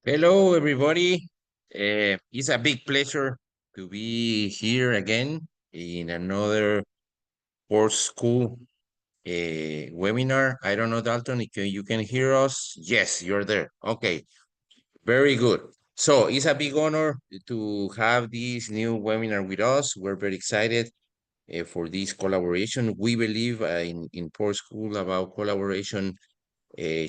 Hello, everybody. It's a big pleasure to be here again in another sports school webinar. I don't know, Dalton, if you can hear us. Yes, you're there. Okay, very good. So it's a big honor to have this new webinar with us. We're very excited for this collaboration. We believe in Port School about collaboration,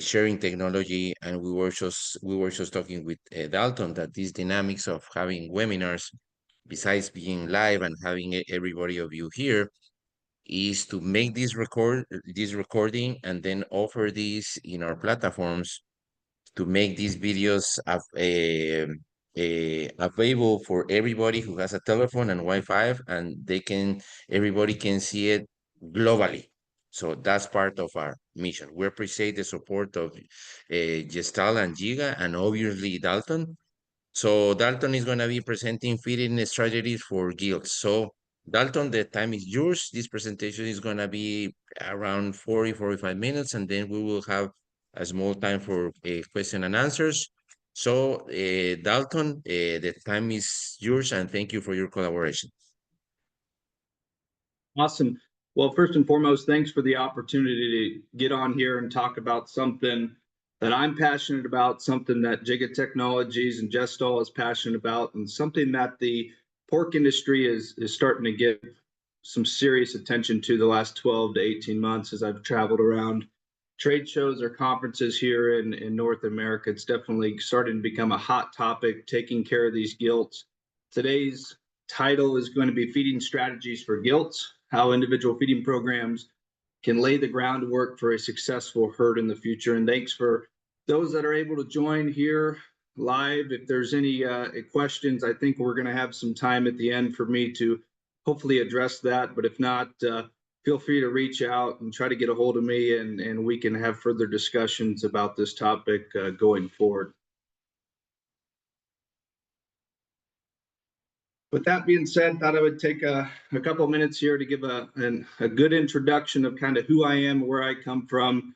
sharing technology, and we were just talking with Dalton that these dynamics of having webinars, besides being live and having everybody of you here, is to make this recording and then offer these in our platforms to make these videos available for everybody who has a telephone and Wi-Fi, and everybody can see it globally. So that's part of our mission. We appreciate the support of Gestal and JYGA, and obviously Dalton. So Dalton is going to be presenting feeding strategies for Gilts. So Dalton, the time is yours. This presentation is going to be around 45 minutes, and then we will have a small time for question and answers. So Dalton, the time is yours, and thank you for your collaboration. Awesome. Well, first and foremost, thanks for the opportunity to get on here and talk about something that I'm passionate about, something that JYGA Technologies and Gestal is passionate about, and something that the pork industry is starting to give some serious attention to the last 12 to 18 months as I've traveled around trade shows or conferences here in North America. It's definitely starting to become a hot topic, taking care of these gilts. Today's title is going to be Feeding Strategies for Gilts, how individual feeding programs can lay the groundwork for a successful herd in the future. And thanks for those that are able to join here live. If there's any questions, I think we're going to have some time at the end for me to hopefully address that. But if not, feel free to reach out and try to get a hold of me, and we can have further discussions about this topic going forward. With that being said, thought I would take a couple of minutes here to give a good introduction of kind of who I am, where I come from.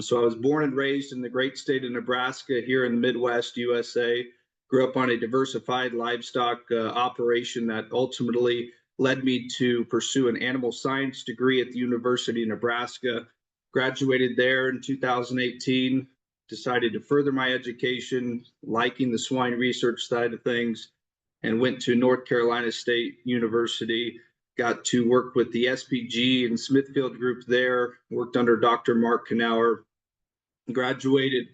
So I was born and raised in the great state of Nebraska here in the Midwest, USA. Grew up on a diversified livestock operation that ultimately led me to pursue an animal science degree at the University of Nebraska. Graduated there in 2018, decided to further my education, liking the swine research side of things, and went to North Carolina State University, got to work with the SPG and Smithfield group there, worked under Dr. Mark Knauer, graduated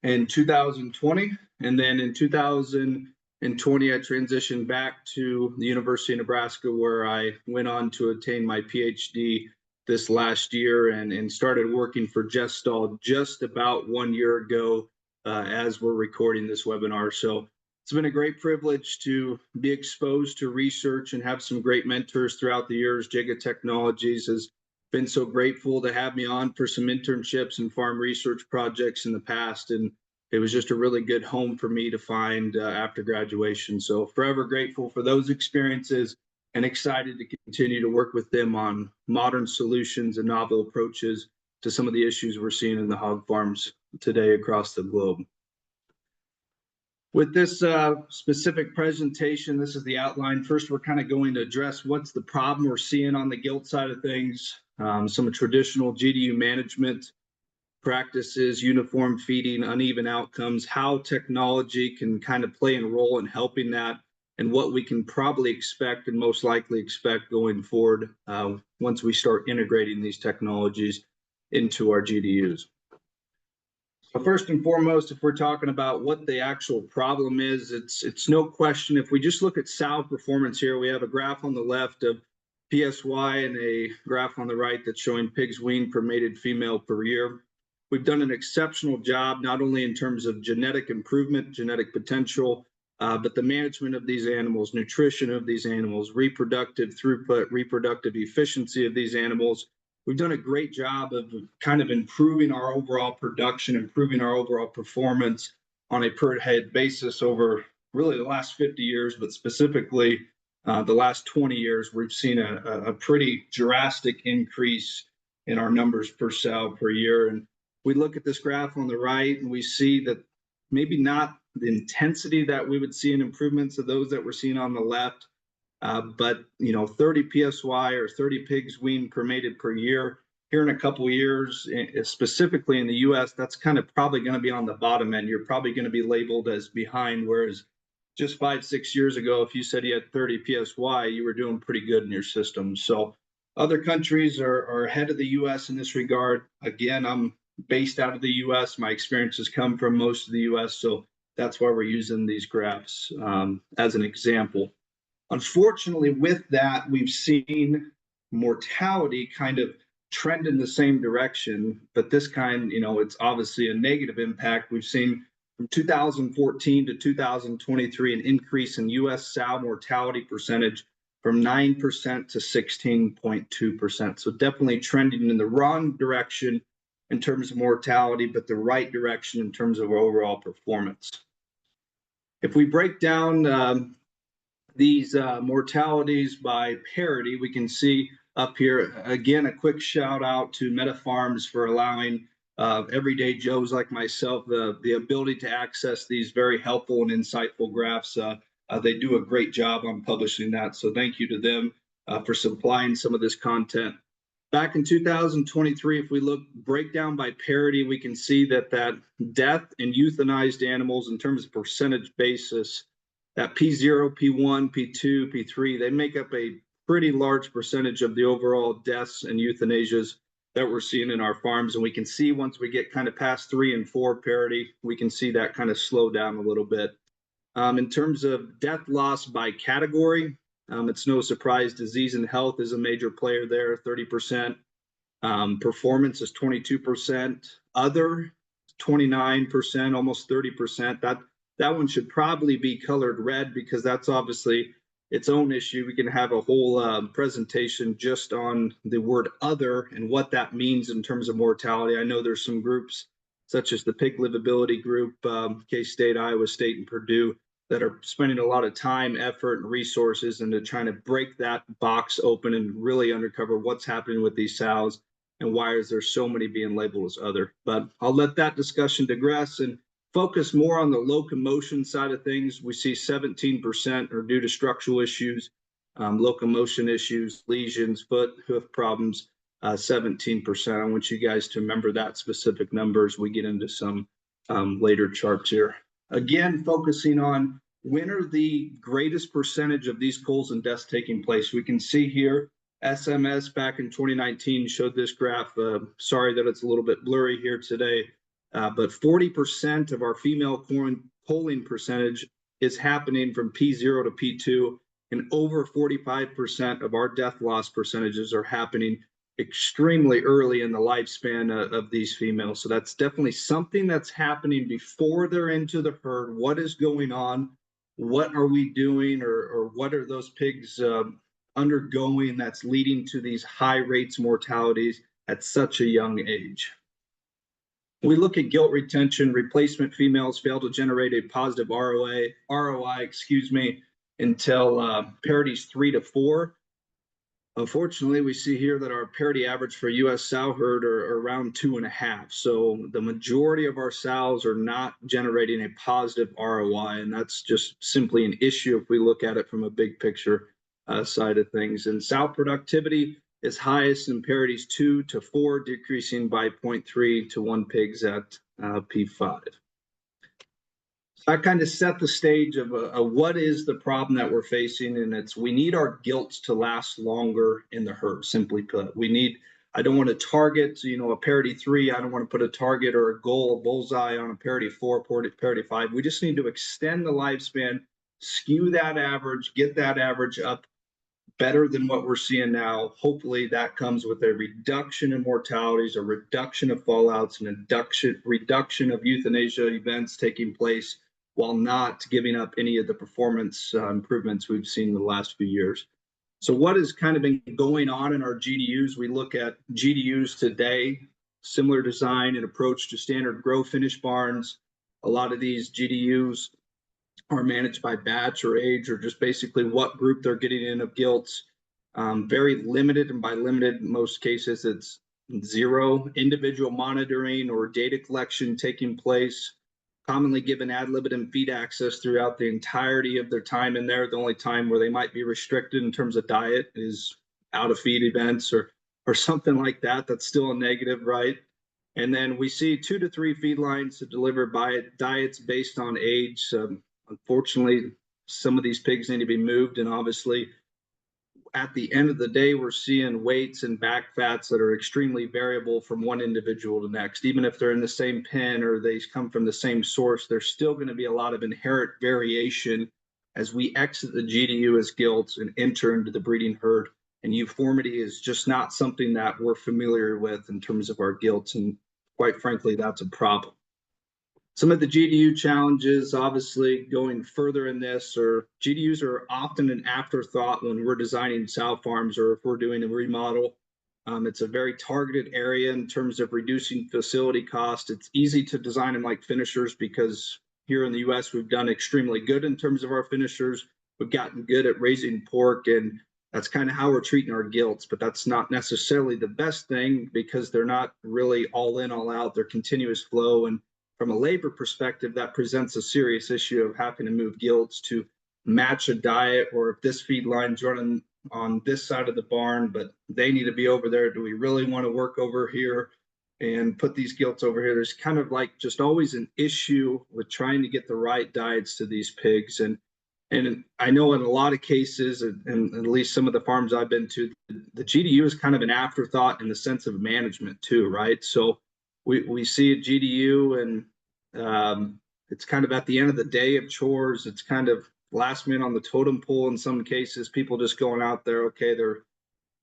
in 2020. And then in 2020, I transitioned back to the University of Nebraska, where I went on to attain my PhD this last year and started working for Gestal just about 1 year ago as we're recording this webinar. So it's been a great privilege to be exposed to research and have some great mentors throughout the years. JYGA Technologies has been so grateful to have me on for some internships and farm research projects in the past. And it was just a really good home for me to find after graduation. So forever grateful for those experiences and excited to continue to work with them on modern solutions and novel approaches to some of the issues we're seeing in the hog farms today across the globe. With this specific presentation, this is the outline. First, we're kind of going to address what's the problem we're seeing on the gilt side of things, some traditional GDU management practices, uniform feeding, uneven outcomes, how technology can kind of play a role in helping that, and what we can probably expect and most likely expect going forward once we start integrating these technologies into our GDUs. So first and foremost, if we're talking about what the actual problem is, it's no question. If we just look at sow performance here, we have a graph on the left of PSY and a graph on the right that's showing pigs weaned per mated female per year. We've done an exceptional job, not only in terms of genetic improvement, genetic potential, but the management of these animals, nutrition of these animals, reproductive throughput, reproductive efficiency of these animals. We've done a great job of kind of improving our overall production, improving our overall performance on a per head basis over really the last 50 years, but specifically the last 20 years, we've seen a pretty drastic increase in our numbers per sow per year. And we look at this graph on the right and we see that maybe not the intensity that we would see in improvements of those that we're seeing on the left, but 30 PSY or 30 pigs weaned per mated per year. Here in a couple of years, specifically in the US, that's kind of probably going to be on the bottom end. You're probably going to be labeled as behind, whereas just 5-6 years ago, if you said you had 30 PSY, you were doing pretty good in your system. So other countries are ahead of the US in this regard. Again, I'm based out of the US. My experiences come from most of the US, so that's why we're using these graphs as an example. Unfortunately, with that, we've seen mortality kind of trend in the same direction, but this kind, it's obviously a negative impact. We've seen from 2014 to 2023 an increase in U.S. sow mortality percentage from 9% to 16.2%. So definitely trending in the wrong direction in terms of mortality, but the right direction in terms of overall performance. If we break down these mortalities by parity, we can see up here, again, a quick shout out to Meta Farms for allowing everyday Joes like myself the ability to access these very helpful and insightful graphs. They do a great job on publishing that, so thank you to them for supplying some of this content. Back in 2023, if we look breakdown by parity, we can see that death in euthanized animals in terms of percentage basis, that P0, P1, P2, P3, they make up a pretty large percentage of the overall deaths and euthanasias that we're seeing in our farms. And we can see once we get kind of past 3 and 4 parity, we can see that kind of slow down a little bit. In terms of death loss by category, it's no surprise disease and health is a major player there, 30%. Performance is 22%. Other, 29%, almost 30%. That one should probably be colored red because that's obviously its own issue. We can have a whole presentation just on the word other and what that means in terms of mortality. I know there's some groups such as the Pig Livability Group, K-State, Iowa State, and Purdue that are spending a lot of time, effort, and resources into trying to break that box open and really uncover what's happening with these sows and why is there so many being labeled as other. But I'll let that discussion digress and focus more on the locomotion side of things. We see 17% are due to structural issues, locomotion issues, lesions, foot, hoof problems, 17%. I want you guys to remember that specific number as we get into some later charts here. Again, focusing on when are the greatest percentage of these culls and deaths taking place. We can see here, SMS back in 2019 showed this graph. Sorry that it's a little bit blurry here today. But 40% of our female culling percentage is happening from P0 to P2, and over 45% of our death loss percentages are happening extremely early in the lifespan of these females. So that's definitely something that's happening before they're into the herd. What is going on? What are we doing, or what are those pigs undergoing that's leading to these high rates of mortalities at such a young age? We look at gilt retention. Replacement females fail to generate a positive ROI, until parities 3 to 4. Unfortunately, we see here that our parity average for U.S. sow herd are around 2.5. So the majority of our sows are not generating a positive ROI, and that's just simply an issue if we look at it from a big picture side of things. And sow productivity is highest in parities 2 to 4, decreasing by 0.3 to 1 pigs at P5. So I kind of set the stage of what is the problem that we're facing, and it's we need our gilts to last longer in the herd, simply put. I don't want to target, a parity 3. I don't want to put a target or a goal, a bullseye on a parity 4, parity 5. We just need to extend the lifespan, skew that average, get that average up better than what we're seeing now. Hopefully that comes with a reduction in mortalities, a reduction of fallouts, and a reduction of euthanasia events taking place while not giving up any of the performance improvements we've seen in the last few years. So what has kind of been going on in our GDUs? We look at GDUs today, similar design and approach to standard grow finish barns. A lot of these GDUs are managed by batch or age, or just basically what group they're getting in of gilts. Very limited, and by limited, in most cases, it's 0 individual monitoring or data collection taking place. commonly given ad libitum feed access throughout the entirety of their time in there. The only time where they might be restricted in terms of diet is out of feed events or something like that. That's still a negative, right? And then we see 2 to 3 feed lines to deliver diets based on age. Unfortunately, some of these pigs need to be moved, and obviously at the end of the day, we're seeing weights and back fats that are extremely variable from one individual to next. Even if they're in the same pen or they come from the same source, there's still going to be a lot of inherent variation as we exit the GDU as gilts and enter into the breeding herd. And uniformity is just not something that we're familiar with in terms of our gilts. And quite frankly, that's a problem. Some of the GDU challenges, obviously, going further in this, or GDUs are often an afterthought when we're designing sow farms or if we're doing a remodel. It's a very targeted area in terms of reducing facility cost. It's easy to design them like finishers because here in the US, we've done extremely good in terms of our finishers. We've gotten good at raising pork, and that's kind of how we're treating our gilts, but that's not necessarily the best thing because they're not really all in, all out. They're continuous flow, and from a labor perspective, that presents a serious issue of having to move gilts to match a diet, or if this feed line's running on this side of the barn, but they need to be over there. Do we really want to work over here and put these gilts over here? There's kind of like just always an issue with trying to get the right diets to these pigs. And I know in a lot of cases, and at least some of the farms I've been to, the GDU is kind of an afterthought in the sense of management too, right? So we see a GDU, and it's kind of at the end of the day of chores. It's kind of last minute on the totem pole in some cases. People just going out there, okay,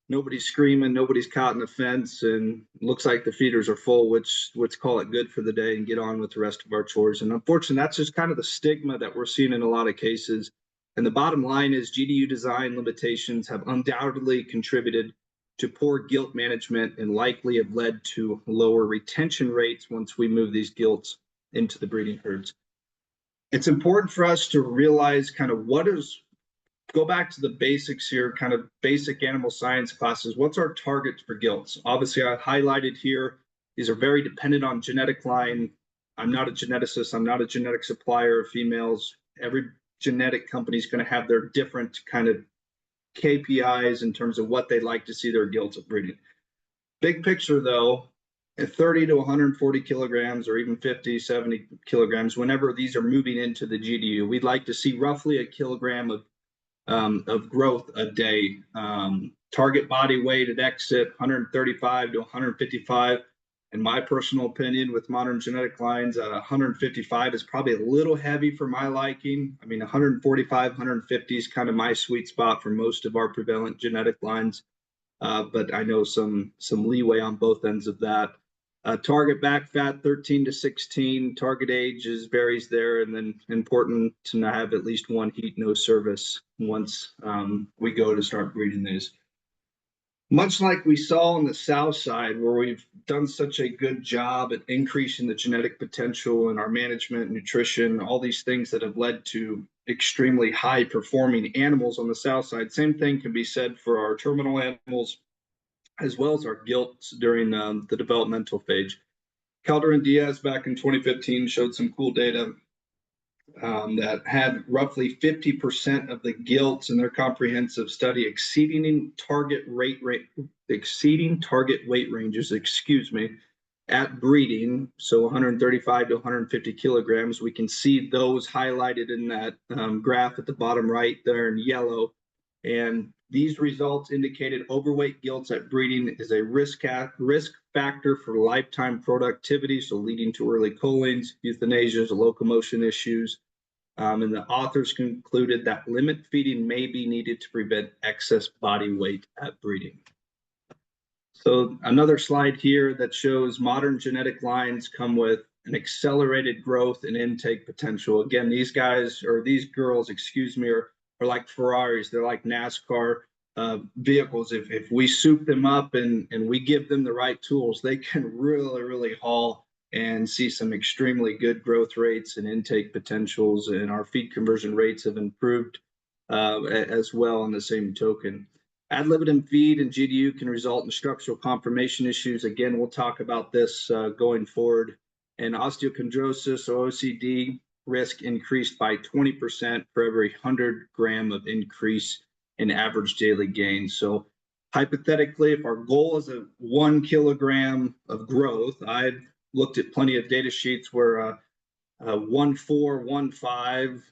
nobody's screaming, nobody's caught in the fence, and looks like the feeders are full, which let's call it good for the day and get on with the rest of our chores. And unfortunately, that's just kind of the stigma that we're seeing in a lot of cases. And the bottom line is GDU design limitations have undoubtedly contributed to poor gilt management and likely have led to lower retention rates once we move these gilts into the breeding herds. It's important for us to realize kind of go back to the basics here, kind of basic animal science classes. What's our target for gilts? Obviously, I highlighted here, these are very dependent on genetic line. I'm not a geneticist. I'm not a genetic supplier of females. Every genetic company is going to have their different kind of KPIs in terms of what they'd like to see their gilts at breeding. Big picture though, at 30 to 140 kilograms or even 50, 70 kilograms, whenever these are moving into the GDU, we'd like to see roughly a kilogram of growth a day. Target body weight at exit 135 to 155. In my personal opinion, with modern genetic lines, 155 is probably a little heavy for my liking. I mean, 145, 150 is kind of my sweet spot for most of our prevalent genetic lines, but I know some leeway on both ends of that. Target back fat 13 to 16. Target age varies there, and then important to have at least one heat no service once we go to start breeding these. Much like we saw on the south side, where we've done such a good job at increasing the genetic potential in our management, nutrition, all these things that have led to extremely high performing animals on the south side, same thing can be said for our terminal animals as well as our gilts during the developmental phase. Calderon Diaz back in 2015 showed some cool data that had roughly 50% of the gilts in their comprehensive study exceeding target weight ranges, at breeding. So 135 to 150 kilograms. We can see those highlighted in that graph at the bottom right there in yellow. And these results indicated overweight gilts at breeding is a risk factor for lifetime productivity, so leading to early cullings, euthanasias, locomotion issues. And the authors concluded that limit feeding may be needed to prevent excess body weight at breeding. So another slide here that shows modern genetic lines come with an accelerated growth and intake potential. Again, these guys, or these girls, are like Ferraris. They're like NASCAR vehicles. If we soup them up and we give them the right tools, they can really haul and see some extremely good growth rates and intake potentials. And our feed conversion rates have improved as well on the same token. Ad libitum feed and GDU can result in structural conformation issues. Again, we'll talk about this going forward and osteochondrosis or OCD risk increased by 20% for every 100 gram of increase in average daily gain. So hypothetically, if our goal is a 1 kilogram of growth, I've looked at plenty of data sheets where a 1.4, 1.5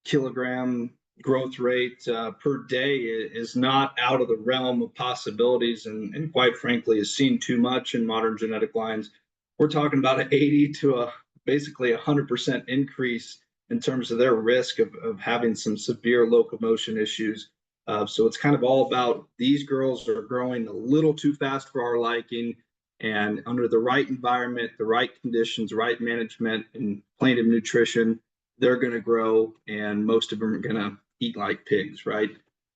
kilogram growth rate per day is not out of the realm of possibilities, and quite frankly is seen too much in modern genetic lines. We're talking about an 80 to basically 100% increase in terms of their risk of having some severe locomotion issues. So it's kind of all about these girls are growing a little too fast for our liking, and under the right environment, the right conditions, right management, and plenty of nutrition, they're going to grow, and most of them are going to eat like pigs, right?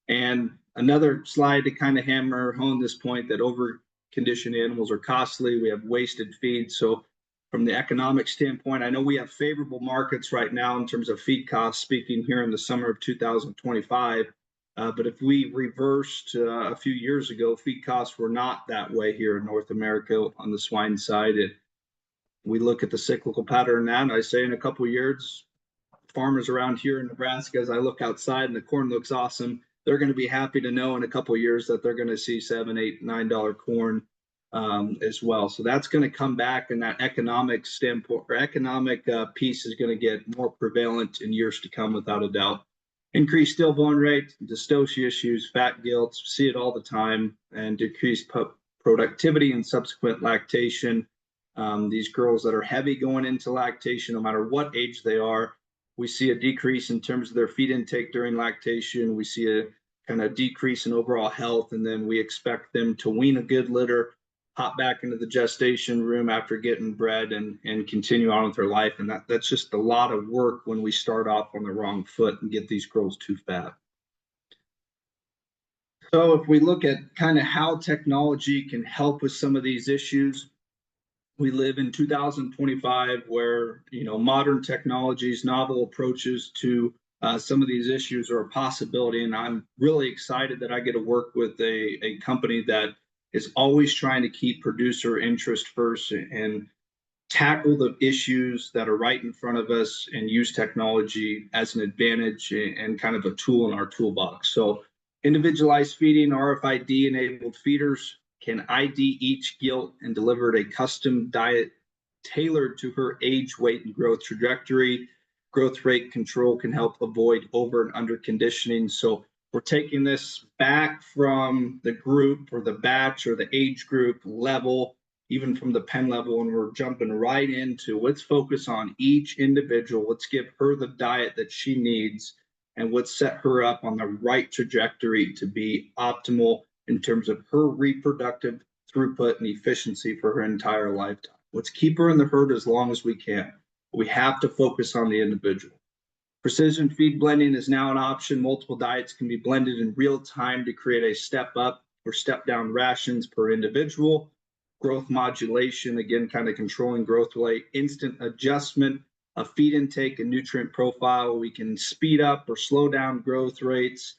And another slide to kind of hammer home this point that over conditioned animals are costly. We have wasted feed. So from the economic standpoint, I know we have favorable markets right now in terms of feed costs, speaking here in the summer of 2025. But if we reversed a few years ago, feed costs were not that way here in North America on the swine side. We look at the cyclical pattern now, and I say in a couple of years, farmers around here in Nebraska, as I look outside and the corn looks awesome, they're going to be happy to know in a couple of years that they're going to see $7, $8, $9 corn as well. So that's going to come back, and that economic standpoint or economic piece is going to get more prevalent in years to come, without a doubt. Increased stillborn rate, dystocia issues, fat gilts, see it all the time, and decreased productivity and subsequent lactation. These girls that are heavy going into lactation, no matter what age they are, we see a decrease in terms of their feed intake during lactation. We see a kind of decrease in overall health, and then we expect them to wean a good litter, hop back into the gestation room after getting bred, and continue on with their life. And that's just a lot of work when we start off on the wrong foot and get these girls too fat. So if we look at kind of how technology can help with some of these issues, we live in 2025 where, modern technologies, novel approaches to some of these issues are a possibility. And I'm really excited that I get to work with a company that is always trying to keep producer interest first and tackle the issues that are right in front of us and use technology as an advantage and kind of a tool in our toolbox. So individualized feeding, RFID enabled feeders can ID each gilt and deliver a custom diet tailored to her age, weight, and growth trajectory. Growth rate control can help avoid over and under conditioning. So we're taking this back from the group or the batch or the age group level, even from the pen level, and we're jumping right into let's focus on each individual. Let's give her the diet that she needs, and let's set her up on the right trajectory to be optimal in terms of her reproductive throughput and efficiency for her entire lifetime. Let's keep her in the herd as long as we can. We have to focus on the individual. Precision feed blending is now an option. Multiple diets can be blended in real time to create a step up or step down rations per individual. Growth modulation, again, kind of controlling growth rate, instant adjustment of feed intake and nutrient profile. We can speed up or slow down growth rates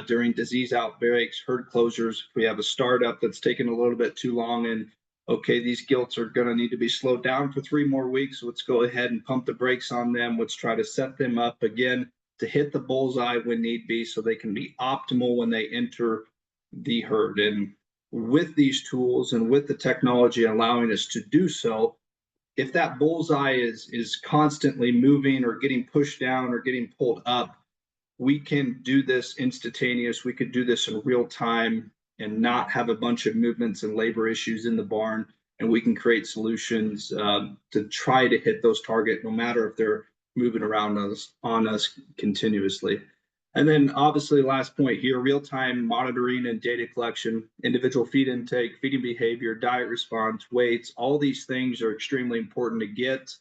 during disease outbreaks, herd closures. If we have a startup that's taken a little bit too long and okay, these gilts are going to need to be slowed down for 3 more weeks. So let's go ahead and pump the brakes on them. Let's try to set them up again to hit the bullseye when need be so they can be optimal when they enter the herd. And with these tools and with the technology allowing us to do so, if that bullseye is constantly moving or getting pushed down or getting pulled up, we can do this instantaneous. We could do this in real time and not have a bunch of movements and labor issues in the barn. And we can create solutions to try to hit those targets, no matter if they're moving around on us continuously. And then obviously last point here, real-time monitoring and data collection, individual feed intake, feeding behavior, diet response, weights, all these things are extremely important to get.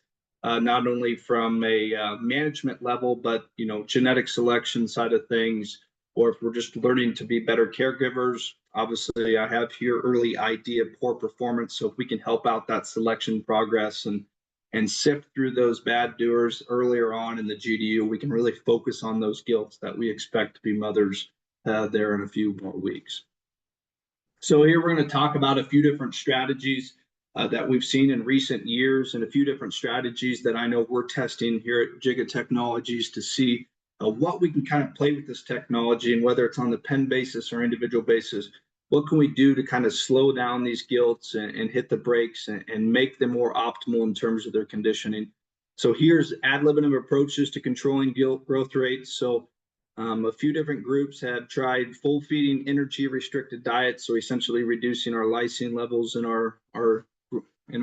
Not only from a management level, but genetic selection side of things, or if we're just learning to be better caregivers. Obviously, I have here early ID of poor performance, so if we can help out that selection progress and sift through those bad doers earlier on in the GDU, we can really focus on those gilts that we expect to be mothers there in a few more weeks. So here we're going to talk about a few different strategies that we've seen in recent years, and a few different strategies that I know we're testing here at JYGA Technologies to see what we can kind of play with this technology, and whether it's on the pen basis or individual basis, what can we do to kind of slow down these gilts and hit the brakes and make them more optimal in terms of their conditioning. So here's ad libitum approaches to controlling gilt growth rates. So a few different groups have tried full feeding energy restricted diets, so essentially reducing our lysine levels in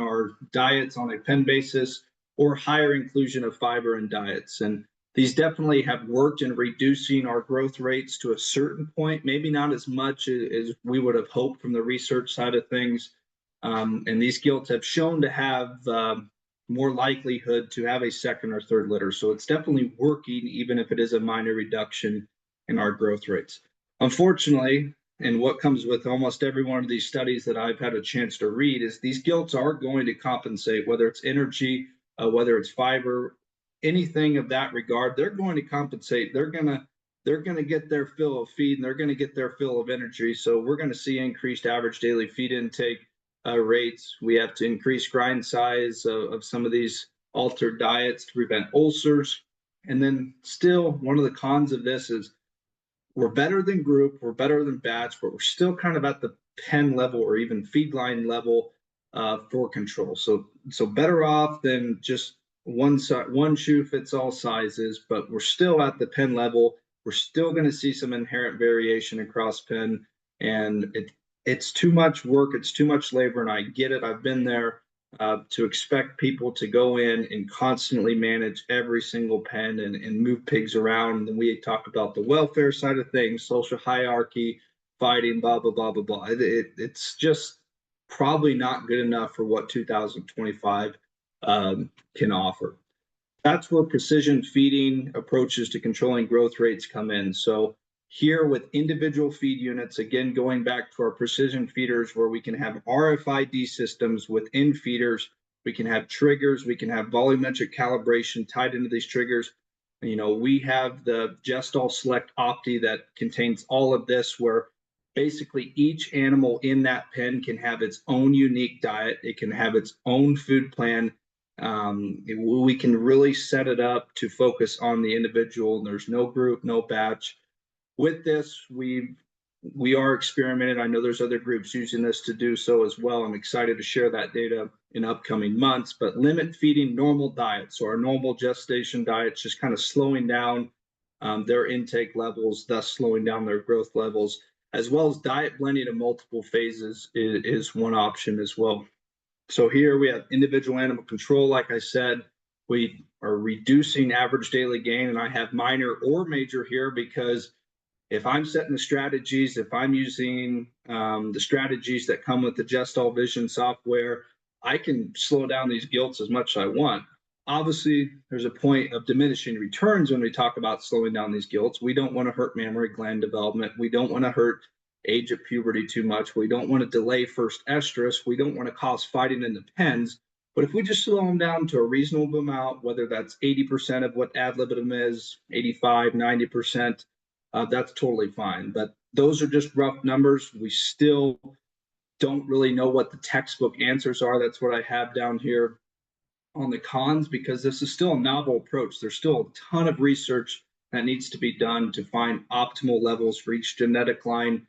our diets on a pen basis, or higher inclusion of fiber in diets. And these definitely have worked in reducing our growth rates to a certain point, maybe not as much as we would have hoped from the research side of things. And these gilts have shown to have more likelihood to have a second or third litter. So it's definitely working, even if it is a minor reduction in our growth rates. Unfortunately, and what comes with almost every one of these studies that I've had a chance to read, is these gilts are going to compensate, whether it's energy, whether it's fiber, anything of that regard. They're going to compensate. They're gonna get their fill of feed, and they're going to get their fill of energy. So we're going to see increased average daily feed intake rates. We have to increase grind size of some of these altered diets to prevent ulcers. And then still, one of the cons of this is we're better than group, we're better than batch, but we're still kind of at the pen level or even feed line level for control. So better off than just one shoe fits all sizes, but we're still at the pen level. We're still going to see some inherent variation across pen, and it's too much work, it's too much labor, and I get it. I've been there. To expect people to go in and constantly manage every single pen and move pigs around. And then we talk about the welfare side of things, social hierarchy, fighting, blah, blah, blah, blah, blah. It's just probably not good enough for what 2025 can offer. That's where precision feeding approaches to controlling growth rates come in. So here with individual feed units, again, going back to our precision feeders, where we can have RFID systems within feeders, we can have triggers, we can have volumetric calibration tied into these triggers. You know, we have the Gestalt Select Opti that contains all of this, where basically each animal in that pen can have its own unique diet. It can have its own food plan. We can really set it up to focus on the individual, and there's no group, no batch. With this, we are experimenting. I know there's other groups using this to do so as well. I'm excited to share that data in upcoming months. But limit feeding normal diets, so our normal gestation diets, just kind of slowing down their intake levels, thus slowing down their growth levels, as well as diet blending of multiple phases is one option as well. So here we have individual animal control. Like I said, we are reducing average daily gain, and I have minor or major here because if I'm setting the strategies, if I'm using the strategies that come with the Gestalt Vision software, I can slow down these gilts as much as I want. Obviously, there's a point of diminishing returns when we talk about slowing down these gilts. We don't want to hurt mammary gland development. We don't want to hurt age of puberty too much. We don't want to delay first estrus. We don't want to cause fighting in the pens. But if we just slow them down to a reasonable amount, whether that's 80% of what ad libitum is, 85, 90%, that's totally fine. But those are just rough numbers. We still don't really know what the textbook answers are. That's what I have down here on the cons, because this is still a novel approach. There's still a ton of research that needs to be done to find optimal levels for each genetic line,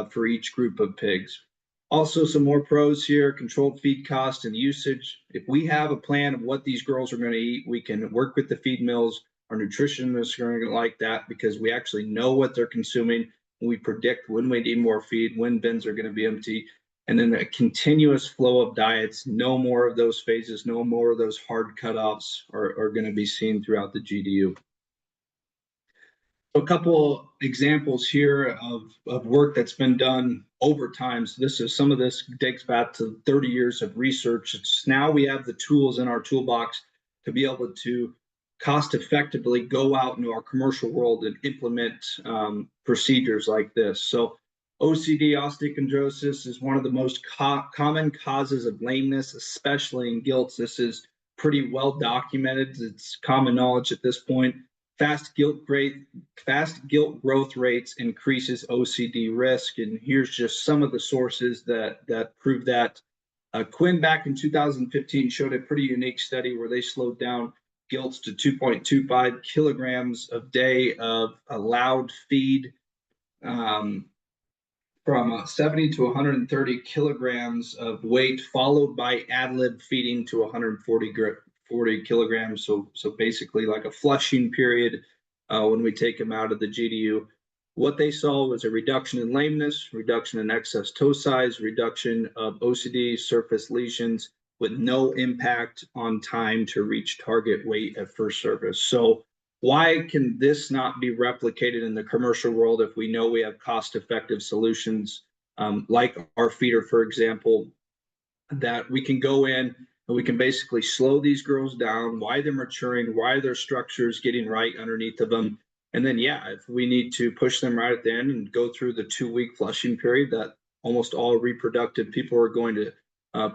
for each group of pigs. Also, some more pros here: controlled feed cost and usage. If we have a plan of what these girls are going to eat, we can work with the feed mills. Our nutritionists are going to like that because we actually know what they're consuming. We predict when we need more feed, when bins are going to be empty, and then a continuous flow of diets. No more of those phases, no more of those hard cutoffs are going to be seen throughout the GDU. A couple examples here of work that's been done over time. So some of this dates back to 30 years of research. Now we have the tools in our toolbox to be able to cost effectively go out into our commercial world and implement procedures like this. So OCD, osteochondrosis, is one of the most common causes of lameness, especially in gilts. This is pretty well documented. It's common knowledge at this point. Fast gilt growth rates increases OCD risk, and here's just some of the sources that prove that. Quinn back in 2015 showed a pretty unique study where they slowed down gilts to 2.25 kilograms a day of allowed feed, from 70 to 130 kilograms of weight, followed by ad lib feeding to 140 kilograms. So basically like a flushing period when we take them out of the GDU. What they saw was a reduction in lameness, reduction in excess toe size, reduction of OCD surface lesions with no impact on time to reach target weight at first service. So why can this not be replicated in the commercial world if we know we have cost-effective solutions like our feeder, for example, that we can go in and we can basically slow these girls down, why they're maturing, why their structure is getting right underneath of them. And then, yeah, if we need to push them right at the end and go through the 2-week flushing period that almost all reproductive people are going to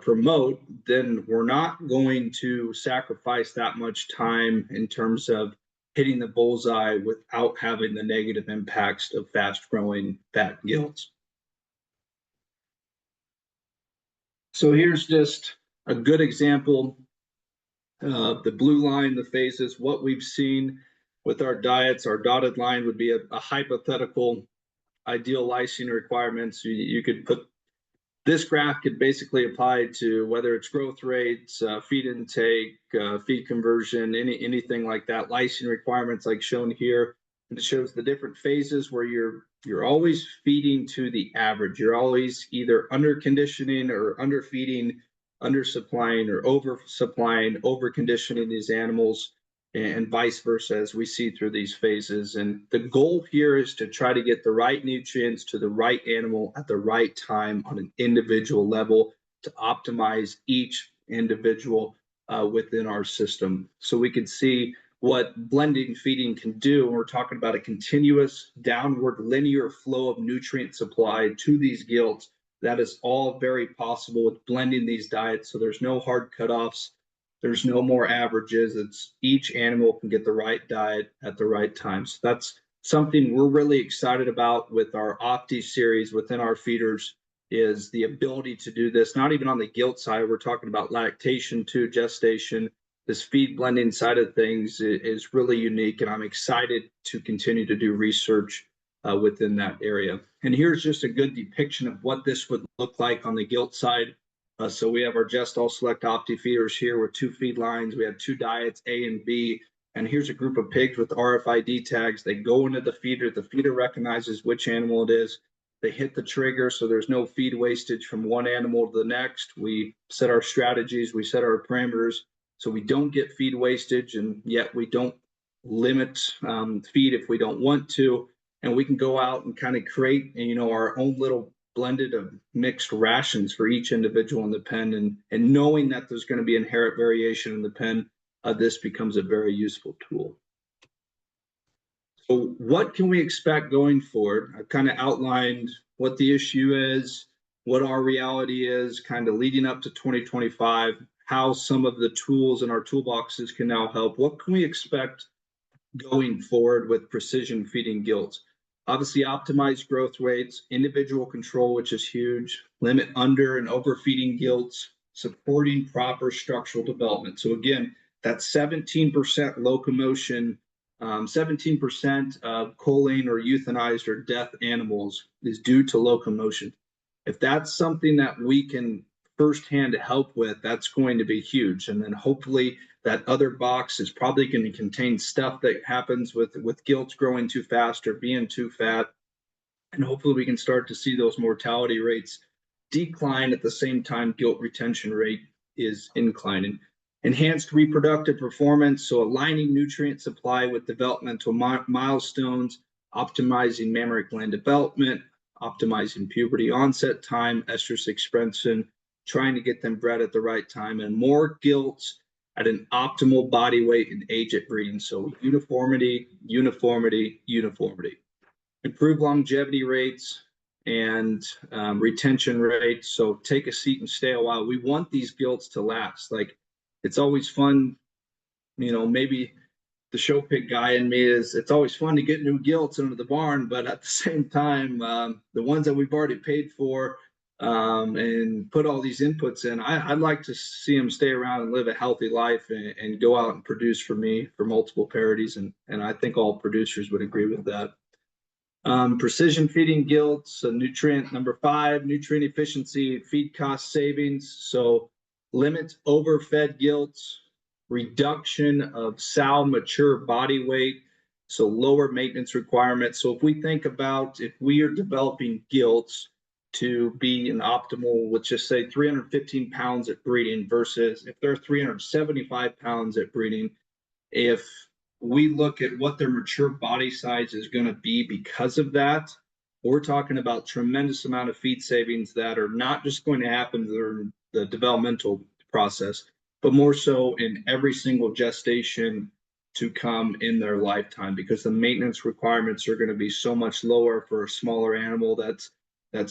promote, then we're not going to sacrifice that much time in terms of hitting the bullseye without having the negative impacts of fast growing fat gilts. So here's just a good example of the blue line, the phases, what we've seen with our diets. Our dotted line would be a hypothetical ideal lysine requirements. You could put this graph could basically apply to whether it's growth rates, feed intake, feed conversion, anything like that. Lysine requirements like shown here. And it shows the different phases where you're always feeding to the average. You're always either under conditioning or underfeeding, undersupplying or oversupplying, overconditioning these animals, and vice versa as we see through these phases. And the goal here is to try to get the right nutrients to the right animal at the right time on an individual level to optimize each individual within our system. So we can see what blending feeding can do. And we're talking about a continuous downward linear flow of nutrient supply to these gilts. That is all very possible with blending these diets. So there's no hard cutoffs. There's no more averages. It's each animal can get the right diet at the right time. So that's something we're really excited about with our Opti series within our feeders, is the ability to do this, not even on the gilt side. We're talking about lactation to gestation. This feed blending side of things is really unique, and I'm excited to continue to do research within that area. And here's just a good depiction of what this would look like on the gilt side. So we have our Gestalt Select Opti feeders here with 2 feed lines. We have 2 diets, A and B. And here's a group of pigs with RFID tags. They go into the feeder recognizes which animal it is. They hit the trigger, so there's no feed wastage from one animal to the next. We set our strategies, we set our parameters, so we don't get feed wastage, and yet we don't limit feed if we don't want to. And we can go out and kind of create, our own little blended of mixed rations for each individual in the pen, and knowing that there's going to be inherent variation in the pen, this becomes a very useful tool. So what can we expect going forward? I've kind of outlined what the issue is, what our reality is, kind of leading up to 2025, how some of the tools in our toolboxes can now help. What can we expect going forward with precision feeding gilts? Obviously, optimize growth rates, individual control, which is huge, limit under and overfeeding gilts, supporting proper structural development. So again, that 17% locomotion, 17% of culling or euthanized or death animals is due to locomotion. If that's something that we can firsthand help with, that's going to be huge. And then hopefully that other box is probably going to contain stuff that happens with gilts growing too fast or being too fat. And hopefully we can start to see those mortality rates decline at the same time gilt retention rate is inclining. Enhanced reproductive performance, so aligning nutrient supply with developmental milestones, optimizing mammary gland development, optimizing puberty onset time, estrus expression, trying to get them bred at the right time, and more gilts at an optimal body weight and age at breeding. So uniformity, uniformity, uniformity. Improve longevity rates and retention rates. So take a seat and stay a while. We want these gilts to last. Like, it's always fun, maybe the show pig guy in me is, it's always fun to get new gilts into the barn, but at the same time, the ones that we've already paid for, and put all these inputs in. I'd like to see them stay around and live a healthy life and go out and produce for me for multiple parities. And I think all producers would agree with that. Precision feeding gilts, nutrient number 5, nutrient efficiency, feed cost savings. So limit overfed gilts, reduction of sow mature body weight, so lower maintenance requirements. So if we think about if we are developing gilts to be an optimal, let's just say 315 pounds at breeding versus if they're 375 pounds at breeding, if we look at what their mature body size is going to be because of that, we're talking about tremendous amount of feed savings that are not just going to happen during the developmental process, but more so in every single gestation to come in their lifetime, because the maintenance requirements are going to be so much lower for a smaller animal that's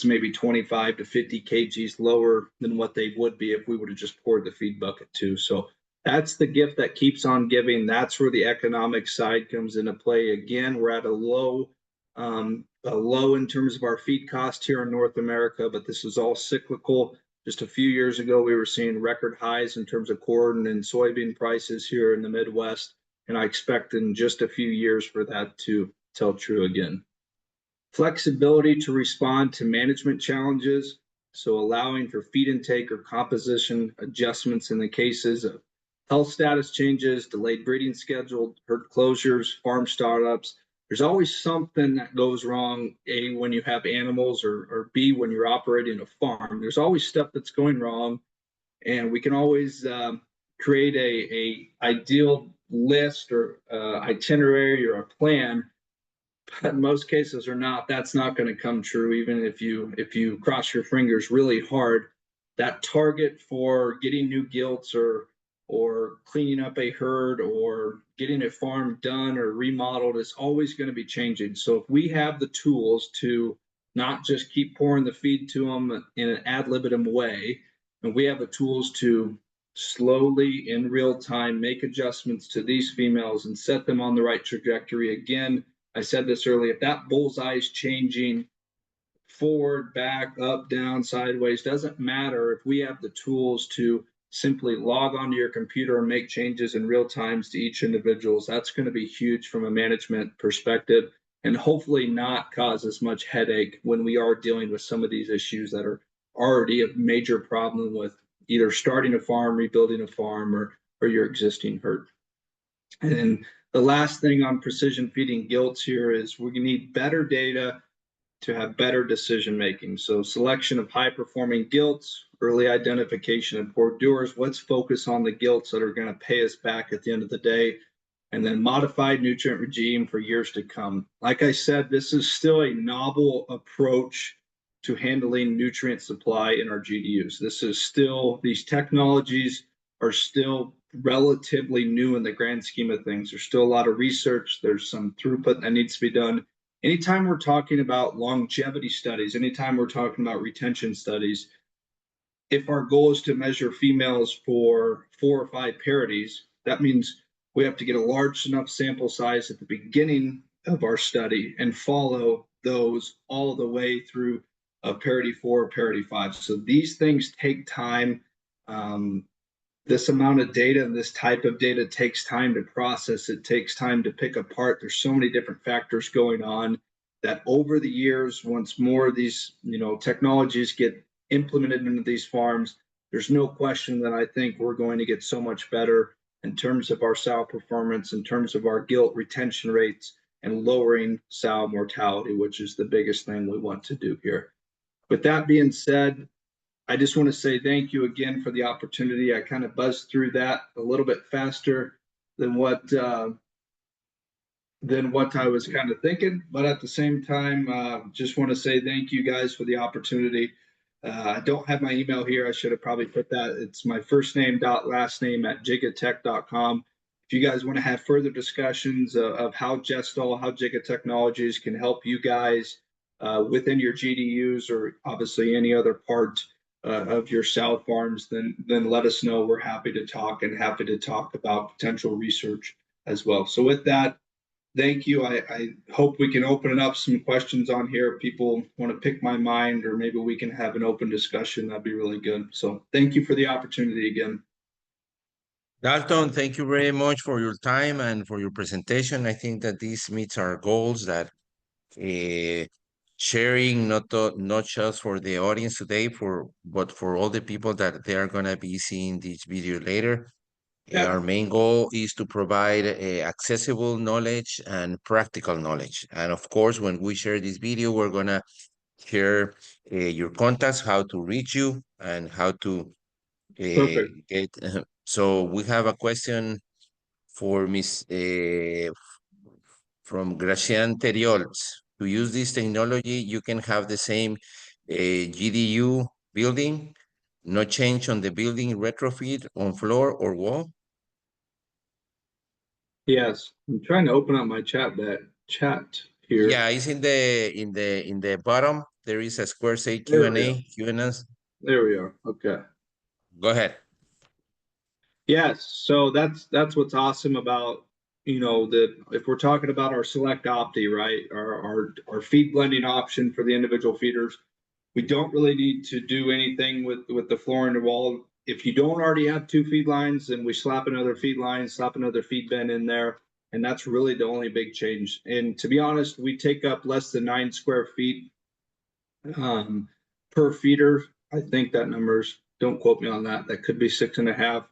maybe 25 to 50 kgs lower than what they would be if we would have just poured the feed bucket too. So that's the gift that keeps on giving. That's where the economic side comes into play. Again, we're at a low in terms of our feed cost here in North America, but this is all cyclical. Just a few years ago, we were seeing record highs in terms of corn and soybean prices here in the Midwest, and I expect in just a few years for that to tell true again. Flexibility to respond to management challenges, so allowing for feed intake or composition adjustments in the cases of health status changes, delayed breeding schedule, herd closures, farm startups. There's always something that goes wrong, A, when you have animals, or B, when you're operating a farm. There's always stuff that's going wrong, and we can always create a ideal list or itinerary or a plan, but in most cases that's not going to come true. Even if you cross your fingers really hard, that target for getting new gilts or cleaning up a herd or getting a farm done or remodeled is always going to be changing. So if we have the tools to not just keep pouring the feed to them in an ad libitum way, and we have the tools to slowly in real time make adjustments to these females and set them on the right trajectory. Again, I said this earlier, if that bullseye is changing forward, back, up, down, sideways, doesn't matter. If we have the tools to simply log onto your computer and make changes in real times to each individual, that's going to be huge from a management perspective, and hopefully not cause as much headache when we are dealing with some of these issues that are already a major problem with either starting a farm, rebuilding a farm, or your existing herd. And the last thing on precision feeding gilts here is we need better data to have better decision making. So selection of high performing gilts, early identification of poor doers. Let's focus on the gilts that are going to pay us back at the end of the day, and then modified nutrient regime for years to come. Like I said, this is still a novel approach to handling nutrient supply in our GDUs. These technologies are still relatively new in the grand scheme of things. There's still a lot of research. There's some throughput that needs to be done. Anytime we're talking about longevity studies, anytime we're talking about retention studies, if our goal is to measure females for 4 or 5 parities, that means we have to get a large enough sample size at the beginning of our study and follow those all the way through parity 4, parity 5. So these things take time. This amount of data and this type of data takes time to process. It takes time to pick apart. There's so many different factors going on that over the years, once more of these technologies get implemented into these farms, there's no question that I think we're going to get so much better in terms of our sow performance, in terms of our gilt retention rates, and lowering sow mortality, which is the biggest thing we want to do here. With that being said, I just want to say thank you again for the opportunity. I kind of buzzed through that a little bit faster than what I was kind of thinking, but at the same time, just want to say thank you guys for the opportunity. I don't have my email here. I should have probably put that. It's my first name dot last name at JYGATech.com. If you guys want to have further discussions of how Gestall, how JYGA Technologies can help you guys within your GDUs or obviously any other part of your sow farms, then let us know. We're happy to talk about potential research as well. So with that, thank you. I hope we can open up some questions on here. If people want to pick my mind, or maybe we can have an open discussion. That'd be really good. So thank you for the opportunity again. Dalton, thank you very much for your time and for your presentation. I think that this meets our goals that sharing not just for the audience today, but for all the people that they are gonna be seeing this video later. Yeah, Our main goal is to provide accessible knowledge and practical knowledge. And of course, when we share this video, we're gonna share your contacts, how to reach you, and how to perfect. get. So we have a question for Miss from Gracian Teriols. To use this technology, you can have the same GDU building, no change on the building retrofit on floor or wall. Yes, I'm trying to open up my chat here. Yeah, it's in the bottom. There is a square say There we are. Q&A, Q&As. There we are. Okay. Go ahead. Yes, so that's what's awesome about, that if we're talking about our select opti, right, our feed blending option for the individual feeders, we don't really need to do anything with the floor and the wall. If you don't already have two feed lines, then we slap another feed line, slap another feed bin in there, and that's really the only big change. And to be honest, we take up less than 9 square feet per feeder. I think that number's, don't quote me on that. That could be 6.5.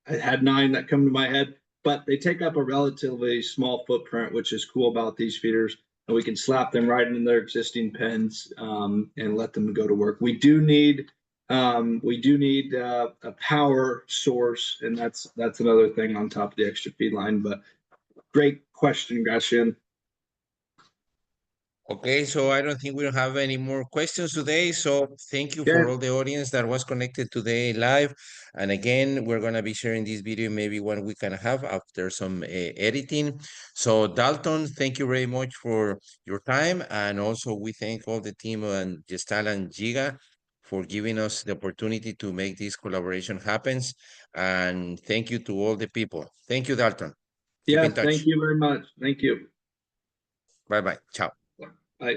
I had 9 that come to my head, but they take up a relatively small footprint, which is cool about these feeders. And we can slap them right into their existing pens and let them go to work. We do need a power source, and that's another thing on top of the extra feed line. But great question, Gracian. Okay, so I don't think we don't have any more questions today. So thank you Yeah, for all the audience that was connected today live. And again, we're gonna be sharing this video maybe 1 week and a half after some editing. So Dalton, thank you very much for your time. And also we thank all the team on Gestal and JYGA for giving us the opportunity to make this collaboration happens. And thank you to all the people. Thank you, Dalton. Keep in yes, thank touch. you very much. Thank you. Bye-bye. Ciao. Bye.